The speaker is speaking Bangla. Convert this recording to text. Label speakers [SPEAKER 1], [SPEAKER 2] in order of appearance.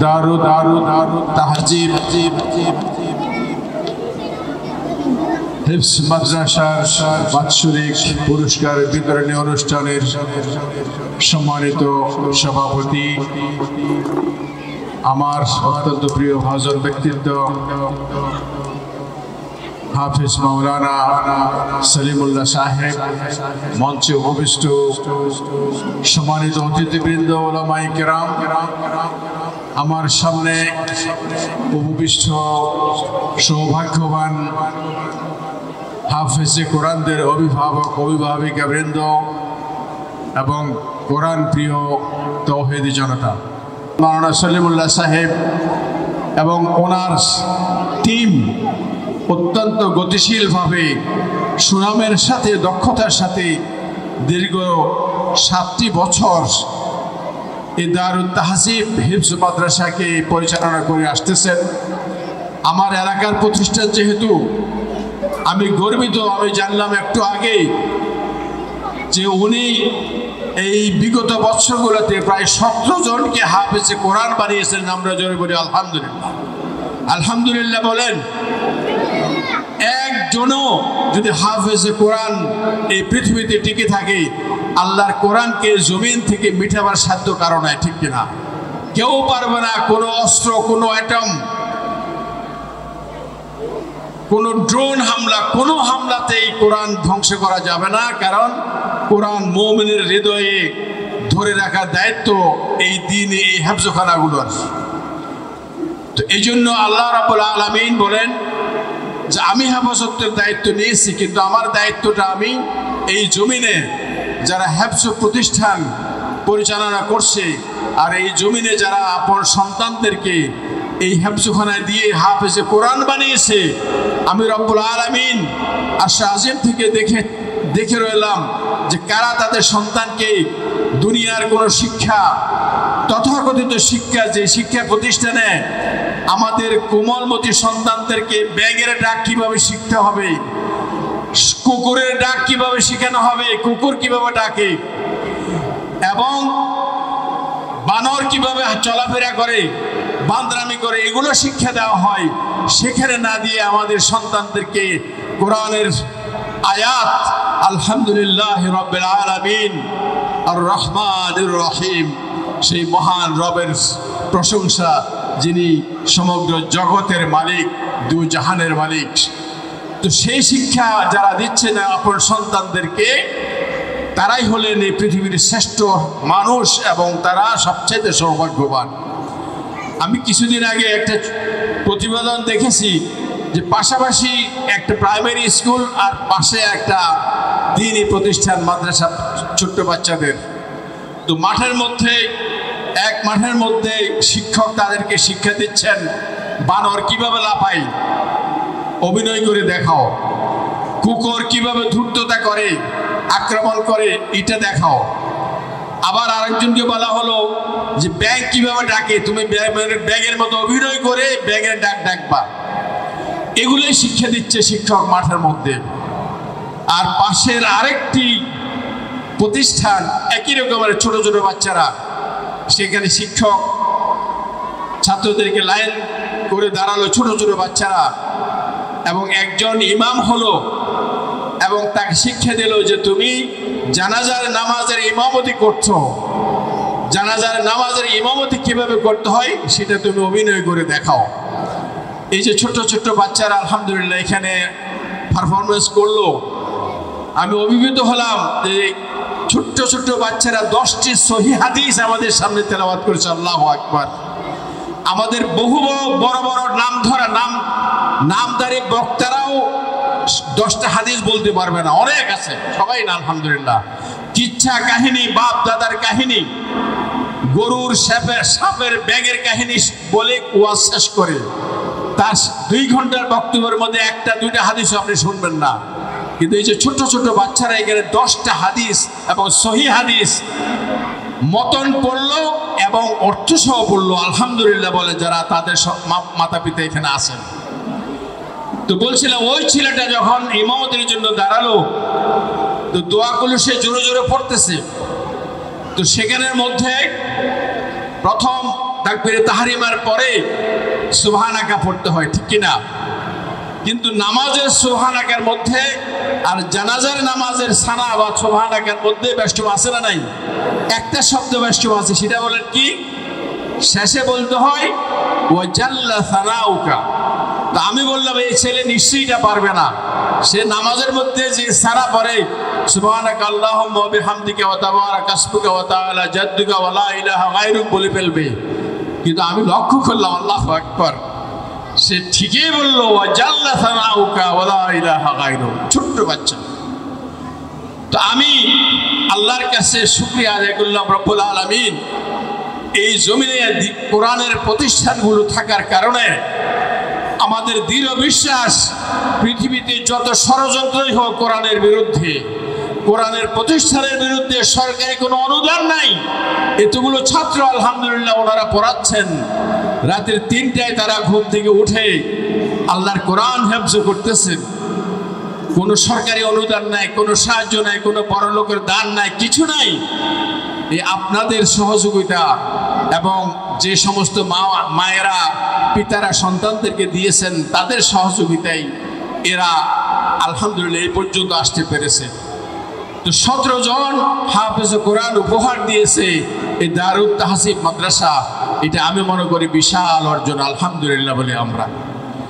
[SPEAKER 1] দারুদ তাহজিব হিফজ মাদ্রাসার বাৎসরিক পুরস্কার বিতরণী অনুষ্ঠানের সম্মানিত সভাপতি, আমার অত্যন্ত প্রিয় ভাজন ব্যক্তিত্ব হাফিজ মাওলানা সলিমুল্লাহ সাহেব, মঞ্চে উপবিষ্ট সম্মানিত অতিথিবৃন্দ, ওলামায়ে কেরাম, আমার সামনে উপবিষ্ট সৌভাগ্যবান হাফেজে কোরআনদের অভিভাবক অভিভাবিকা বৃন্দ এবং কোরআন প্রিয় তৌহিদি জনতা, মাওলানা সলিমুল্লাহ সাহেব এবং ওনার টিম অত্যন্ত গতিশীলভাবে সুনামের সাথে দক্ষতার সাথে দীর্ঘ 7টি বছর এই দারুত তাহজিব হিফজ মাদ্রাসাকে পরিচালনা করে আসতেছেন। আমার এলাকার প্রতিষ্ঠান যেহেতু আমি গর্বিত। আমি জানলাম একটু আগে যে উনি এই বিগত বছরগুলোতে প্রায় 17 জনকে হাফেজে কোরআন বানিয়েছেন। আমরা জোরে বলি আলহামদুলিল্লাহ। আলহামদুলিল্লাহ বলেন। একজনও যদি হাফেজে কোরআন এই পৃথিবীতে টিকে থাকে, আল্লাহর কোরআনকে জমিন থেকে মিটাবার সাধ্য কারণ নাই, ঠিক কিনা? কেউ পারবে না। কোনো অস্ত্র, কোনো অ্যাটম, কোনো ড্রোন হামলা, কোনো হামলাতেই কোরআন ধ্বংস করা যাবে না। কারণ কোরআন মুমিনের হৃদয়ে ধরে রাখার দায়িত্ব এই দিন, এই হেফজখানাগুলোর। তো এই জন্য আল্লাহ রাব্বুল আলামিন বলেন যে আমি হেফাজতের দায়িত্ব নিয়েছি, কিন্তু আমার দায়িত্বটা আমি এই জমিনে যারা হেফজ প্রতিষ্ঠান পরিচালনা করছে আর এই জমিনে যারা আপন সন্তানদেরকে এই হেফজখানায় দিয়ে হাফেজে কোরআন বানিয়েছে, আমি রব্বুল আলামিন আরশে আজিম থেকে দেখে রইলাম যে কারা তাদের সন্তানকে দুনিয়ার কোনো শিক্ষা, তথাকথিত শিক্ষা, যে শিক্ষা প্রতিষ্ঠানে আমাদের কোমলমতি সন্তানদেরকে ব্যাঙের ডাক কিভাবে শিখতে হবে, কুকুরের ডাক কিভাবে শেখানো হবে, কুকুর কিভাবে ডাকে, এবং বানর কিভাবে চলাফেরা করে, বান্দরামি করে, এগুলো শিক্ষা দেওয়া হয়। সেখানে না দিয়ে আমাদের সন্তানদেরকে কোরআনের আয়াত আলহামদুলিল্লাহ রাব্বিল আলামিন আর রহমানির রহিম, সেই মহান রবের প্রশংসা যিনি সমগ্র জগতের মালিক, দুই জাহানের মালিক। তো সেই শিক্ষা যারা দিচ্ছে না আপন সন্তানদেরকে, তারাই হলেন এই পৃথিবীর শ্রেষ্ঠ মানুষ এবং তারা সবচেয়ে সৌভাগ্যবান। আমি কিছুদিন আগে একটা প্রতিবেদন দেখেছি যে পাশাপাশি একটা প্রাইমারি স্কুল আর পাশে একটা দ্বীনি প্রতিষ্ঠান, মাদ্রাসা, ছোট্ট বাচ্চাদের। তো মাঠের মধ্যে, এক মাঠের মধ্যে শিক্ষক তাদেরকে শিক্ষা দিচ্ছেন বানর কিভাবে লাফায়, অভিনয় করে দেখাও। কুকুর কিভাবে ধূর্ততা করে, আক্রমণ করে, এটা দেখাও। আবার আরেকজনকে বলা হলো যে ব্যাঙ কিভাবে ডাকে, তুমি ব্যাঙের মতো অভিনয় করে ব্যাঙের ডাক ডাকবা। এগুলোই শিক্ষা দিচ্ছে শিক্ষক মাঠের মধ্যে। আর পাশের আরেকটি প্রতিষ্ঠান একই রকমের ছোট ছোট বাচ্চারা, সেখানে শিক্ষক ছাত্রদেরকে লাইন করে দাঁড়ালো, ছোট ছোট বাচ্চারা, এবং একজন ইমাম হলো এবং তাকে শিক্ষা দিল যে তুমি জানাজার নামাজের ইমামতি করছো, জানাজার নামাজের ইমামতি কিভাবে করতে হয় সেটা তুমি অভিনয় করে দেখাও। এই যে ছোট্ট ছোট্ট বাচ্চারা আলহামদুলিল্লাহ এখানে পারফরমেন্স করলো। আমি অভিভূত হলাম যে ছোট্ট ছোট্ট বাচ্চারা 10টি সহিহ হাদিস আমাদের সামনে তেলাওয়াত করেছে। আল্লাহু আকবার। আমাদের বহু বড় বড় নাম ধরা নামদারি বক্তারাও 10টা হাদিস বলতে পারবে না, অনেক আছে, সবাই না আলহামদুলিল্লাহ। কিচ্ছা কাহিনী, বাপ দাদার কাহিনী, গরুর সাপের ব্যাঙের কাহিনী বলে ওয়াজ শেষ করে তার 2 ঘন্টার বক্তব্যের মধ্যে 1টা 2টা হাদিস আপনি শুনবেন না। কিন্তু এই যে ছোট ছোট বাচ্চারা এখানে 10টা হাদিস এবং সহিহ হাদিস মতন পড়লো এবং অর্থসহ পড়লো, আলহামদুলিল্লাহ বলে যারা তাদের মাতা পিতা এখানে আছেন। তো বলছিলাম ওই ছেলেটা যখন ইমামতের জন্য দাঁড়ালো, তো দোয়াগুলো সে জোরে জোরে পড়তেছে। তো সেখানের মধ্যে প্রথম তাকবীরে তাহরিমার পরে সুবহানাকা পড়তে হয়, ঠিক কিনা? কিন্তু নামাজের সুবহানাকার মধ্যে আর জানাজার নামাজের সানা বা সুবহানাকার মধ্যে বেষ্টম আছে না নাই? একটা শব্দ বেষ্টম আছে, সেটা বলেন কি? শেষে বলতে হয় ওয়া জাল্লা সানাউকা। তো আমি বললাম এই ছেলে নিশ্চয়ই এটা পারবে না, সে নামাজের মধ্যে যে সানা পড়ে সুবহানাকা আল্লাহুম্মা ওয়া বিহামদিকা ওয়া তাবারাকা ইসমুকা ওয়া তাআলা জাদ্দুকা ওয়া লা ইলাহা গায়রুক বলে ফেলবে। কিন্তু আমি লক্ষ্য করলাম আল্লাহু আকবার, সে ঠিকই বললো ওয়া জাল্লা সানাউকা ওয়া লা ইলাহা গায়রুক, ছোট্ট বাচ্চা। তো আমি আল্লাহর কাছে শুকরিয়া আদায় করলাম রব্বুল আলামিন, এই জমিনে কোরআনের প্রতিষ্ঠানগুলো থাকার কারণে আমাদের দৃঢ় বিশ্বাস পৃথিবীতে যত ষড়যন্ত্রই হোক কোরআনের বিরুদ্ধে, কোরআনের প্রতিষ্ঠানের বিরুদ্ধে সরকারি কোনো অনুদান নাই। এতগুলো ছাত্র আলহামদুলিল্লাহ ওনারা পড়াচ্ছেন, রাতের 3টায় তারা ঘুম থেকে উঠে আল্লাহর কোরআন হেফজ করতেছেন। কোনো সরকারি অনুদান নাই, কোনো সাহায্য নাই, কোনো পরলোকের দান নাই, কিছু নাই। এই আপনাদের সহযোগিতা এবং যে সমস্ত মায়েরা পিতারা সন্তানদেরকে দিয়েছেন তাদের সহযোগিতায় এরা আলহামদুলিল্লাহ এই পর্যন্ত আসতে পেরেছে। তো 17 জন হাফেজ কোরআন উপহার দিয়েছে এই দারুত তাহসিব মাদ্রাসা, এটা আমি মনে করি বিশাল অর্জন আলহামদুলিল্লাহ বলে আমরা।